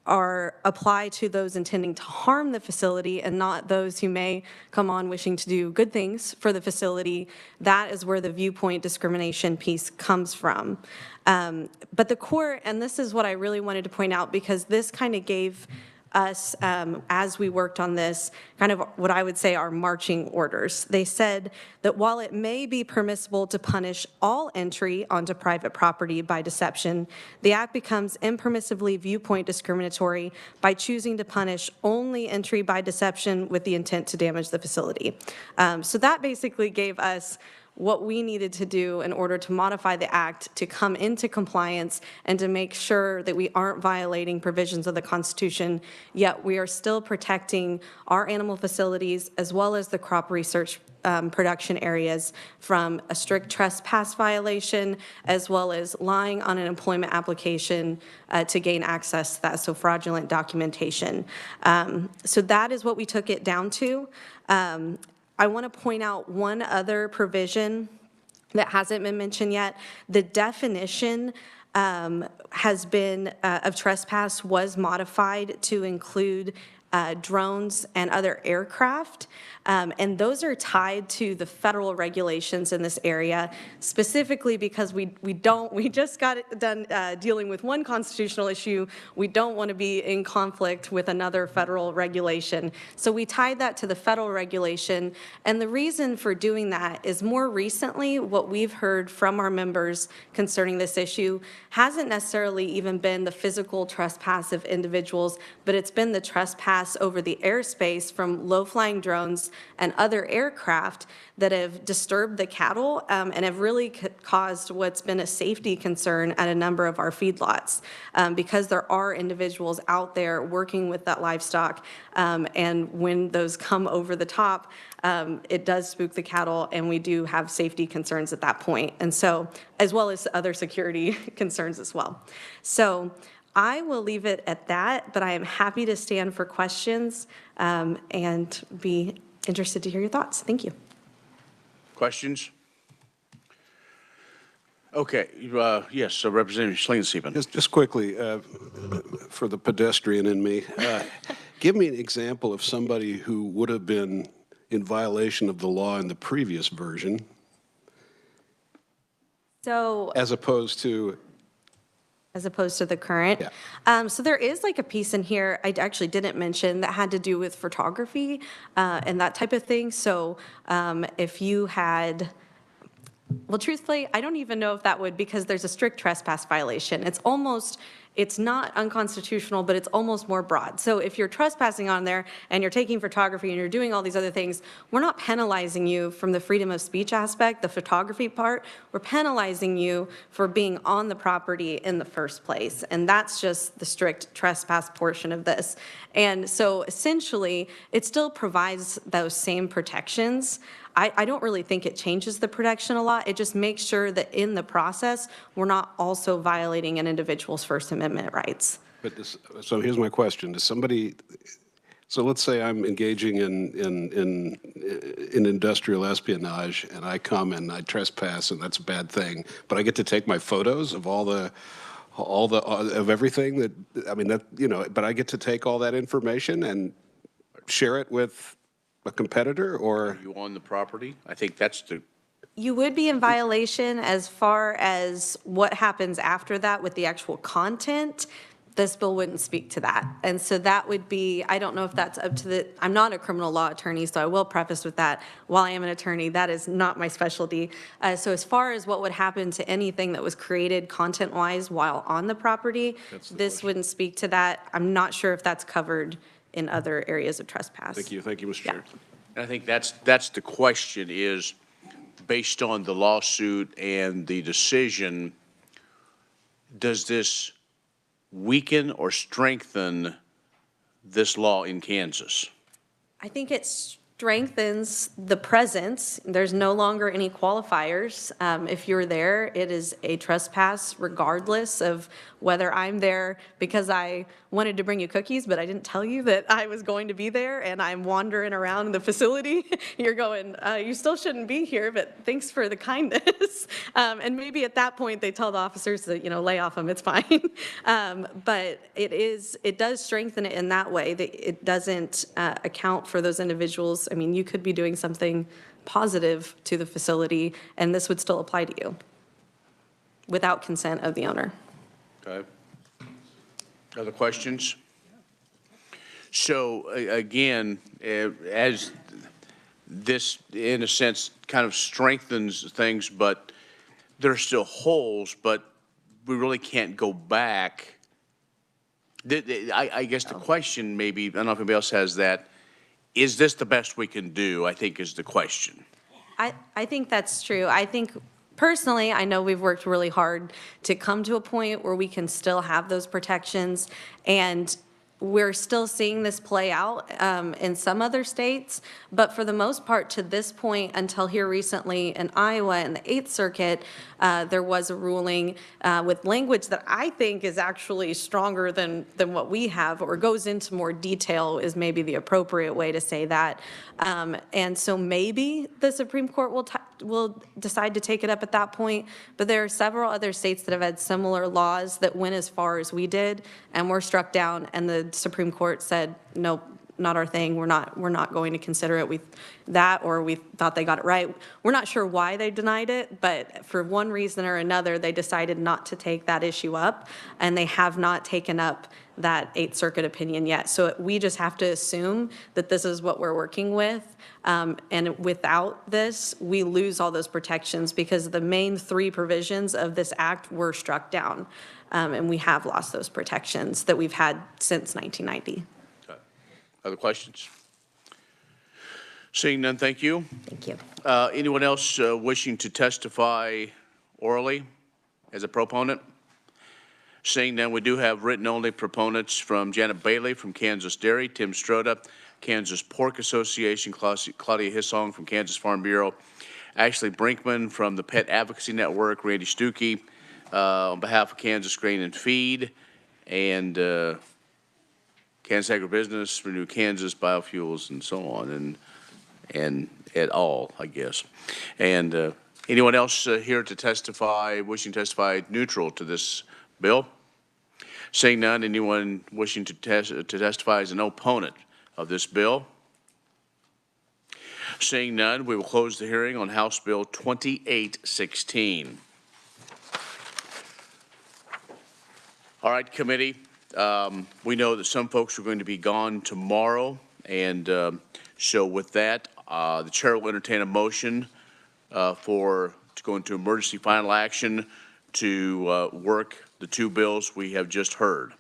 are applied to those intending to harm the facility and not those who may come on wishing to do good things for the facility, that is where the viewpoint discrimination piece comes from. But the court, and this is what I really wanted to point out because this kind of gave us, as we worked on this, kind of what I would say are marching orders. They said that while it may be permissible to punish all entry onto private property by deception, the act becomes impermissibly viewpoint discriminatory by choosing to punish only entry by deception with the intent to damage the facility. So that basically gave us what we needed to do in order to modify the act to come into compliance and to make sure that we aren't violating provisions of the Constitution, yet we are still protecting our animal facilities as well as the crop research production areas from a strict trespass violation as well as lying on an employment application to gain access to that, so fraudulent documentation. So that is what we took it down to. I want to point out one other provision that hasn't been mentioned yet. The definition has been, of trespass was modified to include drones, and other aircraft. And those are tied to the federal regulations in this area, specifically because we just got it done dealing with one constitutional issue. We don't want to be in conflict with another federal regulation. So we tied that to the federal regulation. And the reason for doing that is more recently, what we've heard from our members concerning this issue hasn't necessarily even been the physical trespass of individuals, but it's been the trespass over the airspace from low-flying drones and other aircraft that have disturbed the cattle and have really caused what's been a safety concern at a number of our feedlots because there are individuals out there working with that livestock, and when those come over the top, it does spook the cattle, and we do have safety concerns at that point, and so, as well as other security concerns as well. So I will leave it at that, but I am happy to stand for questions and be interested to hear your thoughts. Thank you. Questions? Okay, yes, so Representative Schlingensieben. Just quickly, for the pedestrian in me, give me an example of somebody who would have been in violation of the law in the previous version, So, as opposed to the current. Yeah. So there is like a piece in here I actually didn't mention that had to do with photography and that type of thing. So if you had, well, truthfully, I don't even know if that would, because there's a strict trespass violation. It's not unconstitutional, but it's almost more broad. So if you're trespassing on there and you're taking photography and you're doing all these other things, we're not penalizing you from the freedom of speech aspect, the photography part. We're penalizing you for being on the property in the first place. And that's just the strict trespass portion of this. And so essentially, it still provides those same protections. I don't really think it changes the protection a lot. It just makes sure that in the process, we're not also violating an individual's First Amendment rights. But so here's my question. Does somebody, so let's say I'm engaging in industrial espionage and I come and I trespass and that's a bad thing, but I get to take my photos of of everything that, I mean, that, you know, but I get to take all that information and share it with a competitor, or? Are you on the property? I think that's the. You would be in violation as far as what happens after that with the actual content. This bill wouldn't speak to that. And so that would be, I don't know if that's up to the, I'm not a criminal law attorney, so I will preface with that. While I am an attorney, that is not my specialty. So as far as what would happen to anything that was created content-wise while on the property, this wouldn't speak to that. I'm not sure if that's covered in other areas of trespass. Thank you, Mr. Chair. And I think that's the question is, based on the lawsuit and the decision, does this weaken or strengthen this law in Kansas? I think it strengthens the presence. There's no longer any qualifiers. If you're there, it is a trespass regardless of whether I'm there because I wanted to bring you cookies, but I didn't tell you that I was going to be there and I'm wandering around the facility. You're going, you still shouldn't be here, but thanks for the kindness. And maybe at that point they tell the officers to, you know, lay off them, it's fine. But it does strengthen it in that way, that it doesn't account for those individuals. I mean, you could be doing something positive to the facility and this would still apply to you without consent of the owner. Okay. Other questions? So again, as this, in a sense, kind of strengthens things, but there are still holes, but we really can't go back. I guess the question maybe, I don't know if anybody else has that, is this the best we can do, I think is the question. I think that's true. I think personally, I know we've worked really hard to come to a point where we can still have those protections, and we're still seeing this play out in some other states, but for the most part to this point until here recently in Iowa in the 8th Circuit, there was a ruling with language that I think is actually stronger than what we have, or goes into more detail is maybe the appropriate way to say that. And so maybe the Supreme Court will decide to take it up at that point, but there are several other states that have had similar laws that went as far as we did and were struck down, and the Supreme Court said, nope, not our thing. We're not going to consider it. Or we thought they got it right. We're not sure why they denied it, but for one reason or another, they decided not to take that issue up, and they have not taken up that Eighth Circuit opinion yet. So we just have to assume that this is what we're working with. And without this, we lose all those protections because the main 3 provisions of this act were struck down. And we have lost those protections that we've had since 1990. Okay. Other questions? Seeing none, thank you. Thank you. Anyone else wishing to testify orally as a proponent? Seeing none, we do have written-only proponents from Janet Bailey from Kansas Dairy, Tim Stroda, Kansas Pork Association, Claudia Hissong from Kansas Farm Bureau, Ashley Brinkman from the Pet Advocacy Network, Randy Stuckey on behalf of Kansas Grain and Feed, and Kansas Agribusiness, Renew Kansas, Biofuels, and so on, and et al., I guess. And anyone else here to testify, wishing to testify neutral to this bill? Seeing none, anyone wishing to testify as an opponent of this bill? Seeing none, we will close the hearing on House Bill 2816. All right, committee, we know that some folks are going to be gone tomorrow, and so with that, the chair will entertain a motion to go into emergency final action to work the 2 bills we have just heard.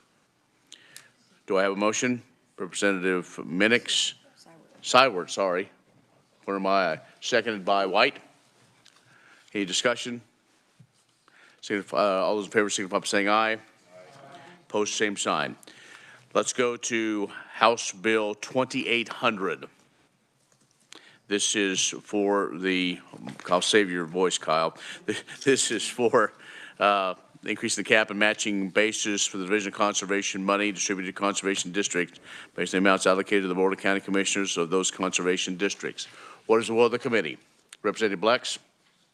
Do I have a motion? Representative Minix? Syward, sorry. Where am I? Seconded by White. Any discussion? All those in favor signify by saying aye. Aye. Opposed, same sign. Let's go to House Bill 2800. This is for the, I'll save your voice, Kyle. This is for increasing the cap and matching basis for the Division of Conservation money distributed to conservation districts based on the amounts allocated to the Board of County Commissioners of those conservation districts. What is the will of the committee? Representative Blex.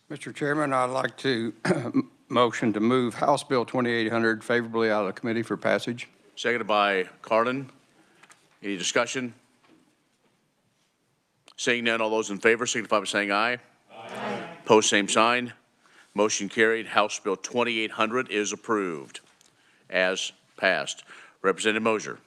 Mr. Chairman, I'd like to motion to move House Bill 2800 favorably out of the committee for passage. Seconded by Carlin. Any discussion? Seeing none, all those in favor signify by saying aye. Aye. Opposed, same sign. Motion carried. House Bill 2800 is approved as passed. Representative Mosier.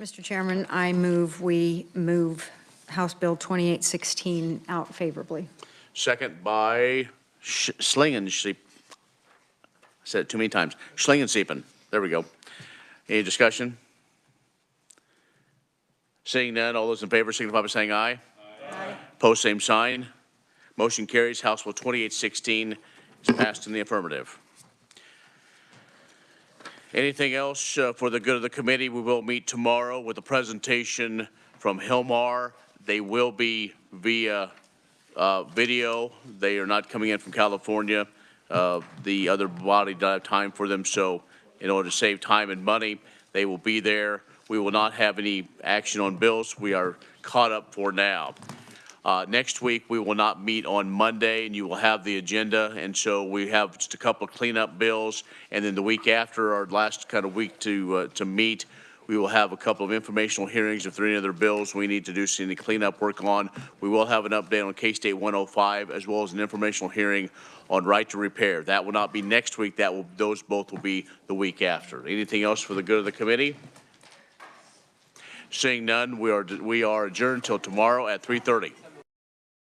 Mr. Chairman, I move we move House Bill 2816 out favorably. Second by Schlingensiepen. I said it too many times. Schlingensiepen. There we go. Any discussion? Seeing none, all those in favor signify by saying aye. Aye. Opposed, same sign. Motion carries. House Bill 2816 is passed in the affirmative. Anything else for the good of the committee? We will meet tomorrow with a presentation from Hilmar. They will be via video. They are not coming in from California. The other body doesn't have time for them, so in order to save time and money, they will be there. We will not have any action on bills. We are caught up for now. Next week, we will not meet on Monday, and you will have the agenda. And so we have just a couple of cleanup bills. And then the week after, our last kind of week to meet, we will have a couple of informational hearings. If there are any other bills we need to do any cleanup work on, we will have an update on K-State 105, as well as an informational hearing on right to repair. That will not be next week. Those both will be the week after. Anything else for the good of the committee? Seeing none, we are adjourned until tomorrow at 3:30.